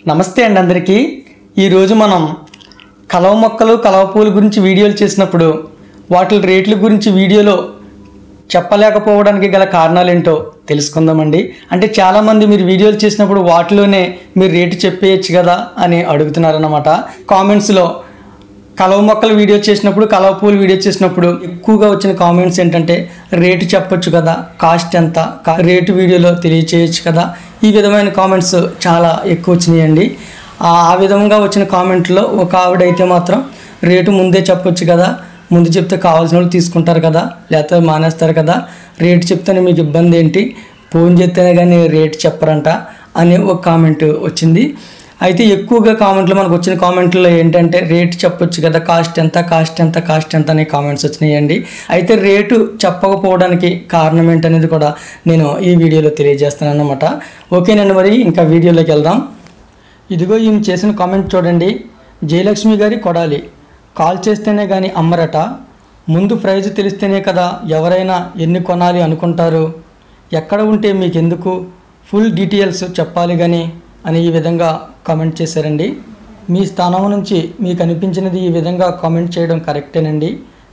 నమస్తే అండి అందరికీ। ఈరోజు మనం కలవ మొక్కలు కలవ పూల గురించి వీడియోలు చేసినప్పుడు వాటి రేట్ల గురించి వీడియోలో చెప్పలేకపోవడానికి గల కారణాలు ఏంటో తెలుసుకుందామండి। అంటే చాలామంది మీరు వీడియోలు చేసినప్పుడు వాటిలోనే మీరు రేటు చెప్పేయచ్చు కదా అని అడుగుతున్నారన్నమాట। కామెంట్స్లో కలవ మొక్కల వీడియో చేసినప్పుడు కలవ పూల వీడియో చేసినప్పుడు ఎక్కువగా వచ్చిన కామెంట్స్ ఏంటంటే రేటు చెప్పొచ్చు కదా, కాస్ట్ ఎంత, రేటు వీడియోలో తెలియచేయచ్చు కదా, ఈ విధమైన కామెంట్స్ చాలా ఎక్కువ వచ్చినాయండి। ఆ విధంగా వచ్చిన కామెంట్లో ఒక ఆవిడైతే మాత్రం రేటు ముందే చెప్పొచ్చు కదా, ముందు చెప్తే కావాల్సిన వాళ్ళు తీసుకుంటారు కదా, లేకపోతే మానేస్తారు కదా, రేటు చెప్తేనే మీకు ఇబ్బంది ఏంటి, ఫోన్ చేస్తేనే కానీ రేటు చెప్పరంట అని ఒక కామెంట్ వచ్చింది। అయితే ఎక్కువగా కామెంట్లు మనకు వచ్చిన కామెంట్లో ఏంటంటే రేటు చెప్పొచ్చు కదా, కాస్ట్ ఎంత కాస్ట్ ఎంత కాస్ట్ ఎంత అనే కామెంట్స్ వచ్చినాయండి। అయితే రేటు చెప్పకపోవడానికి కారణం ఏంటనేది కూడా నేను ఈ వీడియోలో తెలియజేస్తాను అన్నమాట। ఓకేనండి, మరి ఇంకా వీడియోలోకి వెళ్దాం। ఇదిగో ఈమె చేసిన కామెంట్ చూడండి। జయలక్ష్మి గారి కొడాలి, కాల్ చేస్తేనే కానీ అమ్మరట, ముందు ప్రైజ్ తెలిస్తేనే కదా ఎవరైనా ఎన్ని కొనాలి అనుకుంటారు, ఎక్కడ ఉంటే మీకెందుకు, ఫుల్ డీటెయిల్స్ చెప్పాలి కానీ అని ఈ విధంగా కామెంట్ చేశారండి। మీ స్థానం నుంచి మీకు అనిపించినది ఈ విధంగా కామెంట్ చేయడం కరెక్టేనండి।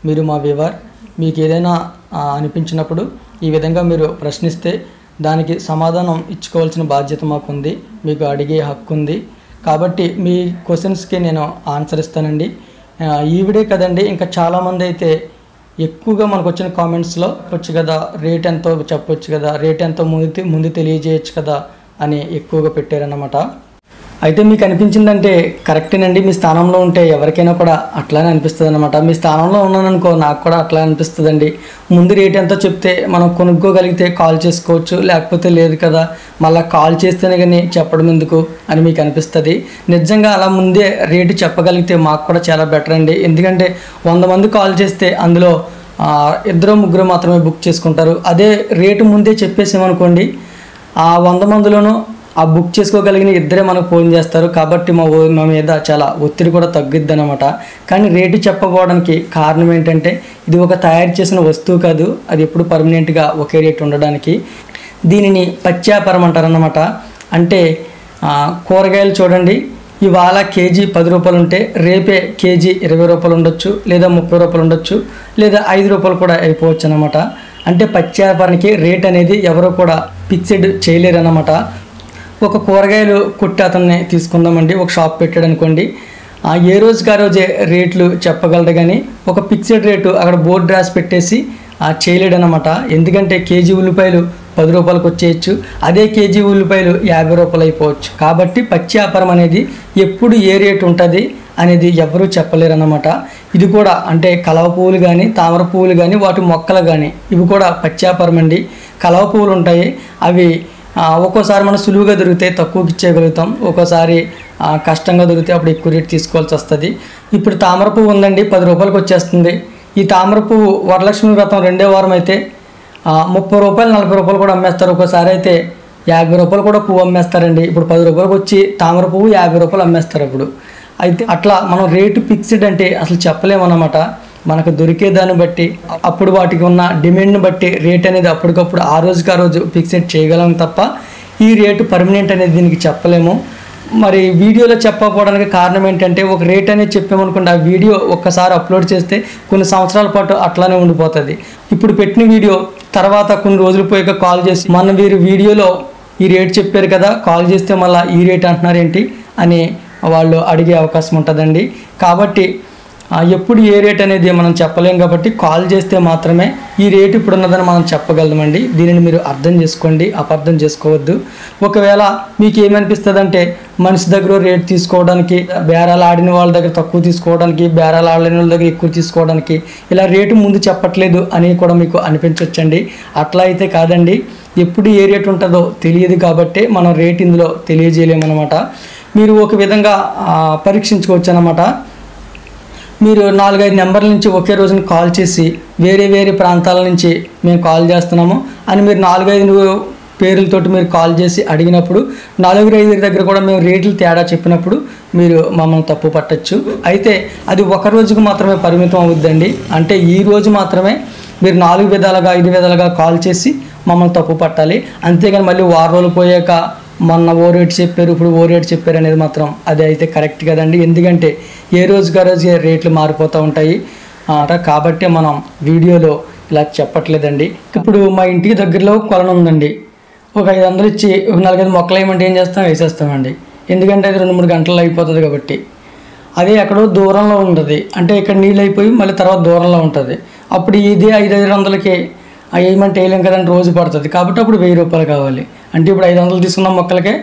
మీరు మా వ్యూవర్, మీకు ఏదైనా అనిపించినప్పుడు ఈ విధంగా మీరు ప్రశ్నిస్తే దానికి సమాధానం ఇచ్చుకోవాల్సిన బాధ్యత మాకుంది, మీకు అడిగే హక్కు ఉంది, కాబట్టి మీ క్వశ్చన్స్కి నేను ఆన్సర్ ఇస్తానండి। ఈవిడే కదండి, ఇంకా చాలామంది అయితే ఎక్కువగా మనకు వచ్చిన కామెంట్స్లో వచ్చు కదా, రేట్ ఎంతో చెప్పొచ్చు కదా, రేట్ ఎంతో ముందు తెలియజేయచ్చు కదా అని ఎక్కువగా పెట్టారన్నమాట। అయితే మీకు అనిపించిందంటే కరెక్టేనండి, మీ స్థానంలో ఉంటే ఎవరికైనా కూడా అట్లానే అనిపిస్తుంది అనమాట। మీ స్థానంలో ఉన్నాననుకో నాకు కూడా అట్లా అనిపిస్తుందండి। ముందు రేట్ ఎంతో చెప్తే మనం కొనుక్కోగలిగితే కాల్ చేసుకోవచ్చు, లేకపోతే లేదు కదా, మళ్ళీ కాల్ చేస్తేనే కానీ చెప్పడం ఎందుకు అని మీకు అనిపిస్తుంది। నిజంగా అలా ముందే రేటు చెప్పగలిగితే మాకు కూడా చాలా బెటర్ అండి। ఎందుకంటే 100 మంది కాల్ చేస్తే అందులో 2-3 మాత్రమే బుక్ చేసుకుంటారు। అదే రేటు ముందే చెప్పేసామనుకోండి, ఆ 100 మందిలోనూ ఆ బుక్ చేసుకోగలిగిన 2 మనకు ఫోన్ చేస్తారు, కాబట్టి మా మీద చాలా ఒత్తిడి కూడా తగ్గిద్ది అనమాట। కానీ రేటు చెప్పకపోవడానికి కారణం ఏంటంటే ఇది ఒక తయారు చేసిన వస్తువు కాదు, అది ఎప్పుడు పర్మనెంట్గా ఒకే రేటు ఉండడానికి। దీనిని పచ్చాపరం అంటారన్నమాట। అంటే కూరగాయలు చూడండి, ఇవాళ కేజీ 10 రూపాయలు ఉంటే రేపే కేజీ 20 రూపాయలు ఉండొచ్చు, లేదా 30 రూపాయలు ఉండొచ్చు, లేదా 5 రూపాయలు కూడా అయిపోవచ్చు అనమాట। అంటే పచ్చాపరానికి రేట్ అనేది ఎవరు కూడా ఫిక్స్డ్ చేయలేరు అన్నమాట। ఒక కూరగాయలు కొట్టి అతన్ని తీసుకుందామండి, ఒక షాప్ పెట్టాడు అనుకోండి, ఏ రోజుకి ఆ రోజే రేట్లు చెప్పగలడు కానీ ఒక ఫిక్స్డ్ రేటు అక్కడ బోర్డు రాసి పెట్టేసి చేయలేడు అనమాట। ఎందుకంటే కేజీ ఉల్లిపాయలు 10 రూపాయలకు వచ్చేయచ్చు, అదే కేజీ ఉల్లిపాయలు 50 రూపాయలు అయిపోవచ్చు। కాబట్టి పచ్చి వ్యాపారం అనేది ఎప్పుడు ఏ రేటు ఉంటుంది అనేది ఎవరూ చెప్పలేరు అన్నమాట। ఇది కూడా అంటే కలవ పువ్వులు కానీ తామర పువ్వులు కానీ వాటి మొక్కలు కానీ ఇవి కూడా పచ్చి వ్యాపారం అండి। కలవ పువ్వులు ఉంటాయి, అవి ఒక్కోసారి మనం సులువుగా దొరికితే తక్కువకి ఇచ్చేయగలుగుతాం, ఒక్కోసారి కష్టంగా దొరికితే అప్పుడు ఎక్కువ రేటు తీసుకోవాల్సి వస్తుంది। ఇప్పుడు తామర పువ్వు ఉందండి, 10 రూపాయలకు వచ్చేస్తుంది। ఈ తామర పువ్వు వరలక్ష్మి వ్రతం 2వ వారం అయితే 30 రూపాయలు 40 రూపాయలు కూడా అమ్మేస్తారు, ఒక్కోసారి అయితే 50 రూపాయలు కూడా పువ్వు అమ్మేస్తారండి। ఇప్పుడు 10 రూపాయలకు వచ్చి తామర పువ్వు 50 రూపాయలు అమ్మేస్తారు ఇప్పుడు। అయితే అట్లా మనం రేటు ఫిక్స్డ్ అంటే అసలు చెప్పలేమన్నమాట, మనకు దొరికేదాన్ని బట్టి అప్పుడు వాటికి ఉన్న డిమాండ్ని బట్టి రేట్ అనేది అప్పటికప్పుడు ఆ రోజుకి ఆ రోజు ఫిక్స్డ్ చేయగలం తప్ప ఈ రేటు పర్మనెంట్ అనేది దీనికి చెప్పలేము। మరి వీడియోలో చెప్పకపోవడానికి కారణం ఏంటంటే ఒక రేట్ అనేది చెప్పామనుకోండి, ఆ వీడియో ఒక్కసారి అప్లోడ్ చేస్తే కొన్ని సంవత్సరాల పాటు అట్లానే ఉండిపోతుంది। ఇప్పుడు పెట్టిన వీడియో తర్వాత కొన్ని రోజులు పోయాక కాల్ చేసి మన వీడియోలో ఈ రేట్ చెప్పారు కదా, కాల్ చేస్తే మళ్ళీ ఈ రేట్ అంటున్నారు ఏంటి అని వాళ్ళు అడిగే అవకాశం ఉంటుందండి। కాబట్టి ఎప్పుడు ఏ రేట్ అనేది మనం చెప్పలేం, కాబట్టి కాల్ చేస్తే మాత్రమే ఈ రేటు ఇప్పుడు ఉన్నదని మనం చెప్పగలమండి। దీనిని మీరు అర్థం చేసుకోండి, అపార్థం చేసుకోవద్దు। ఒకవేళ మీకు ఏమనిపిస్తుంది అంటే మనిషి దగ్గర రేట్ తీసుకోవడానికి, బేరాలు ఆడిన వాళ్ళ దగ్గర తక్కువ తీసుకోవడానికి, బేరాలు ఆడలేని వాళ్ళ దగ్గర ఎక్కువ తీసుకోవడానికి, ఇలా రేటు ముందు చెప్పట్లేదు అని కూడా మీకు అనిపించవచ్చండి। అట్లా అయితే కాదండి, ఎప్పుడు ఏ రేటు ఉంటుందో తెలియదు కాబట్టి మనం రేట్ ఇందులో తెలియజేయలేమన్నమాట। మీరు ఒక విధంగా పరీక్షించుకోవచ్చు అన్నమాట। మీరు 4-5 నెంబర్ల నుంచి ఒకే రోజున కాల్ చేసి వేరే ప్రాంతాల నుంచి మేము కాల్ చేస్తున్నాము అని మీరు 4-5 పేర్లతోటి మీరు కాల్ చేసి అడిగినప్పుడు 4-5 దగ్గర కూడా మేము రేట్లు తేడా చెప్పినప్పుడు మీరు మమ్మల్ని తప్పు పట్టచ్చు। అయితే అది ఒక రోజుకు మాత్రమే పరిమితం అవుద్దండి, అంటే ఈ రోజు మాత్రమే మీరు 4 విధాలుగా 5 విధాలుగా కాల్ చేసి మమ్మల్ని తప్పు పట్టాలి, అంతేగాని మళ్ళీ 1 రోజులు పోయాక మొన్న ఓ రేటు చెప్పారు, ఇప్పుడు ఓ రేటు చెప్పారు అనేది మాత్రం అది అయితే కరెక్ట్ కదండి. ఎందుకంటే ఏ రోజుగా రోజు రేట్లు మారిపోతూ ఉంటాయి కాబట్టి మనం వీడియోలో ఇలా చెప్పట్లేదండి. ఇప్పుడు మా ఇంటికి దగ్గరలో కొలను ఉందండి. ఒక 500 ఇచ్చి ఒక 4-5 మొక్కలు వేయమంటే ఏం చేస్తాం, వేసేస్తామండి. ఎందుకంటే అది 2-3 గంటల్లో అయిపోతుంది కాబట్టి. అదే ఎక్కడో దూరంలో ఉంటుంది, అంటే ఇక్కడ నీళ్ళు అయిపోయి మళ్ళీ తర్వాత దూరంలో ఉంటుంది. అప్పుడు ఇదే 500-500కి వేయమంటే వేయలేం కదండి, రోజు పడుతుంది. కాబట్టి అప్పుడు 1000 రూపాయలు కావాలి. అంటే ఇప్పుడు 500 తీసుకున్న మొక్కలకే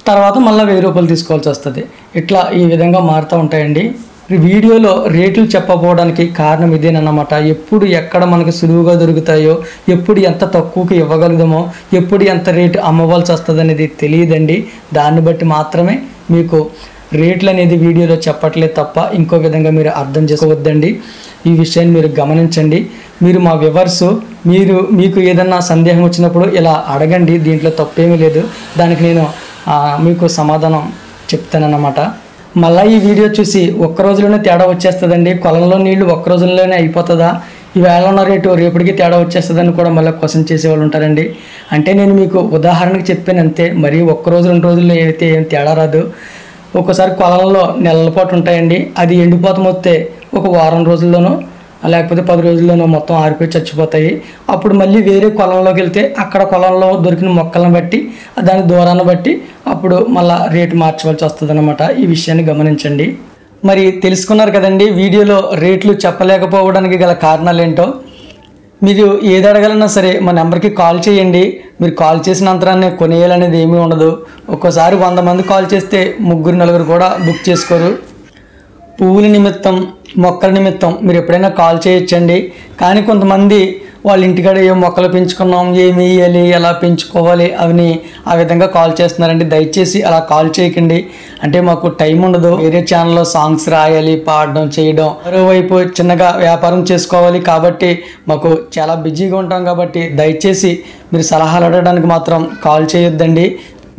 తర్వాత మళ్ళీ 1000 రూపాయలు తీసుకోవాల్సి వస్తుంది. ఇట్లా ఈ విధంగా మారుతూ ఉంటాయండి. వీడియోలో రేట్లు చెప్పకపోవడానికి కారణం ఇదేనన్నమాట. ఎప్పుడు ఎక్కడ మనకు సులువుగా దొరుకుతాయో, ఎప్పుడు ఎంత తక్కువకి ఇవ్వగలుగుదామో, ఎప్పుడు ఎంత రేటు అమ్మవలసి వస్తుంది అనేది తెలియదండి. దాన్ని బట్టి మాత్రమే మీకు రేట్లు అనేది వీడియోలో చెప్పట్లేదు తప్ప ఇంకో విధంగా మీరు అర్థం చేసుకోవద్దండి. ఈ విషయాన్ని మీరు గమనించండి. మీరు మా వ్యూవర్స్, మీకు ఏదన్నా సందేహం వచ్చినప్పుడు ఇలా అడగండి, దీంట్లో తప్పేమీ లేదు. దానికి నేను మీకు సమాధానం చెప్తానన్నమాట. మళ్ళీ ఈ వీడియో చూసి ఒక్క రోజులోనే తేడా వచ్చేస్తుందండి, కొలంలో నీళ్లు ఒక్క రోజుల్లోనే అయిపోతుందా, ఈవేళ ఉన్న రేటు రేపటికి తేడా వచ్చేస్తుందని కూడా మళ్ళీ క్వశ్చన్ చేసేవాళ్ళు ఉంటారండి. అంటే నేను మీకు ఉదాహరణకు చెప్పాను అంతే, మరి ఒక్కరోజు 2 రోజుల్లో అయితే ఏం తేడా రాదు. ఒక్కోసారి కొలంలో నెలల పాటు ఉంటాయండి, అది ఎండిపోతం వస్తే ఒక వారం రోజుల్లోనూ లేకపోతే 10 రోజుల్లోనూ మొత్తం ఆరిపోయి చచ్చిపోతాయి. అప్పుడు మళ్ళీ వేరే కొలంలోకి వెళ్తే అక్కడ కొలంలో దొరికిన మొక్కలను బట్టి దాని దూరాన్ని బట్టి అప్పుడు మళ్ళీ రేటు మార్చవలసి వస్తుంది అన్నమాట. ఈ విషయాన్ని గమనించండి. మరి తెలుసుకున్నారు కదండి, వీడియోలో రేట్లు చెప్పలేకపోవడానికి గల కారణాలు ఏంటో. మీరు ఏది అడగాలన్నా సరే మా నెంబర్కి కాల్ చేయండి. మీరు కాల్ చేసిన అంతరాన్ని కొనేయాలనేది ఏమీ ఉండదు. ఒక్కోసారి 100 మంది కాల్ చేస్తే 3-4 కూడా బుక్ చేసుకోరు. పువ్వుల నిమిత్తం, మొక్కల నిమిత్తం మీరు ఎప్పుడైనా కాల్ చేయొచ్చండి. కానీ కొంతమంది వాళ్ళ ఇంటికాడ ఏ మొక్కలు పెంచుకున్నాం, ఏమి వేయాలి, ఎలా పెంచుకోవాలి అని ఆ విధంగా కాల్ చేస్తున్నారండి. దయచేసి అలా కాల్ చేయకండి. అంటే మాకు టైం ఉండదు, వేరే ఛానల్లో సాంగ్స్ రాయాలి, పాడడం, చేయడం, మరోవైపు చిన్నగా వ్యాపారం చేసుకోవాలి. కాబట్టి మాకు చాలా బిజీగా ఉంటాం. కాబట్టి దయచేసి మీరు సలహాలు అడగడానికి మాత్రం కాల్ చేయొద్దండి.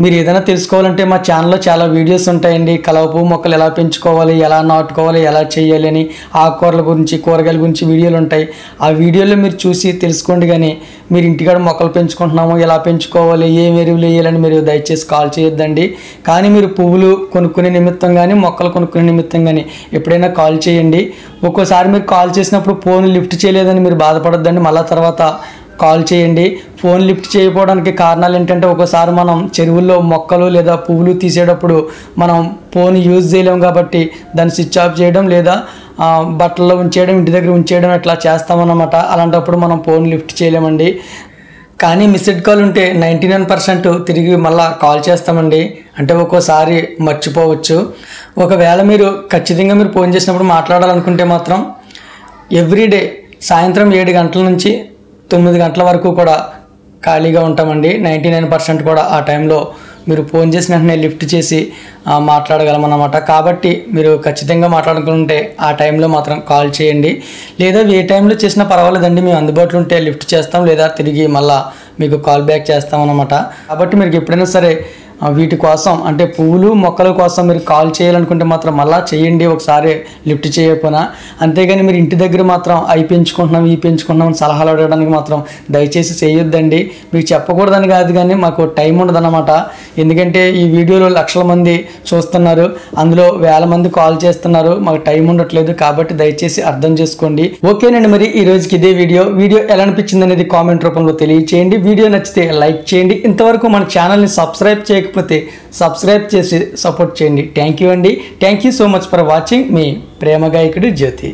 మీరు ఏదైనా తెలుసుకోవాలంటే మా ఛానల్లో చాలా వీడియోస్ ఉంటాయండి. కలవ పువ్వు మొక్కలు ఎలా పెంచుకోవాలి, ఎలా నాటుకోవాలి, ఎలా చేయాలి అని, ఆకుకూరల గురించి, కూరగాయల గురించి వీడియోలు ఉంటాయి. ఆ వీడియోలో మీరు చూసి తెలుసుకోండి. కానీ మీరు ఇంటికాడ మొక్కలు పెంచుకుంటున్నాము, ఎలా పెంచుకోవాలి, ఏం ఎరువులు వేయాలని మీరు దయచేసి కాల్ చేయొద్దండి. కానీ మీరు పువ్వులు కొనుక్కునే నిమిత్తం కానీ, మొక్కలు కొనుక్కునే నిమిత్తం కానీ ఎప్పుడైనా కాల్ చేయండి. ఒక్కోసారి మీరు కాల్ చేసినప్పుడు ఫోన్ లిఫ్ట్ చేయలేదని మీరు బాధపడొద్దండి. మళ్ళీ తర్వాత కాల్ చేయండి. ఫోన్ లిఫ్ట్ చేయకపోవడానికి కారణాలు ఏంటంటే, ఒకసారి మనం చెరువుల్లో మొక్కలు లేదా పువ్వులు తీసేటప్పుడు మనం ఫోన్ యూజ్ చేయలేము కాబట్టి దాన్ని స్విచ్ ఆఫ్ చేయడం లేదా బట్టల్లో ఉంచేయడం, ఇంటి దగ్గర ఉంచేయడం ఇట్లా చేస్తామన్నమాట. అలాంటప్పుడు మనం ఫోన్ లిఫ్ట్ చేయలేమండి. కానీ మిస్డ్ కాల్ ఉంటే 99% తిరిగి మళ్ళీ కాల్ చేస్తామండి. అంటే ఒక్కోసారి మర్చిపోవచ్చు. ఒకవేళ మీరు ఖచ్చితంగా మీరు ఫోన్ చేసినప్పుడు మాట్లాడాలనుకుంటే మాత్రం ఎవ్రీడే సాయంత్రం 7 గంటల నుంచి 9 గంటల వరకు కూడా ఖాళీగా ఉంటామండి. 99% కూడా ఆ టైంలో మీరు ఫోన్ చేసిన వెంటనే లిఫ్ట్ చేసి మాట్లాడగలమన్నమాట. కాబట్టి మీరు ఖచ్చితంగా మాట్లాడుకుంటే ఆ టైంలో మాత్రం కాల్ చేయండి. లేదా ఏ టైంలో చేసినా పర్వాలేదండి, మేము అందుబాటులో ఉంటే లిఫ్ట్ చేస్తాం, లేదా తిరిగి మళ్ళీ మీకు కాల్ బ్యాక్ చేస్తామన్నమాట. కాబట్టి మీరు ఎప్పుడైనా సరే వీటి కోసం, అంటే పువ్వులు మొక్కల కోసం మీరు కాల్ చేయాలనుకుంటే మాత్రం మళ్ళీ చేయండి, ఒకసారి లిఫ్ట్ చేయకపోయినా. అంతేగాని మీరు ఇంటి దగ్గర మాత్రం అవి పెంచుకుంటున్నాం, ఈ పెంచుకుంటున్నాం అని సలహాలు అడగడానికి మాత్రం దయచేసి చేయొద్దండి. మీకు చెప్పకూడదని కాదు, కానీ మాకు టైం ఉండదన్నమాట. ఎందుకంటే ఈ వీడియోలో లక్షల మంది చూస్తున్నారు, అందులో వేల మంది కాల్ చేస్తున్నారు, మాకు టైం ఉండట్లేదు. కాబట్టి దయచేసి అర్థం చేసుకోండి. ఓకేనండి, మరి ఈ రోజుకి ఇదే వీడియో ఎలా అనిపించింది అనేది కామెంట్ రూపంలో తెలియచేయండి. వీడియో నచ్చితే లైక్ చేయండి. ఇంతవరకు మన ఛానల్ని సబ్స్క్రైబ్ చేయకపోతే సబ్స్క్రైబ్ చేసి సపోర్ట్ చేయండి. థ్యాంక్ యూ అండి. Thank you so much for watching. మీ ప్రేమ గాయకుడు జ్యోతి.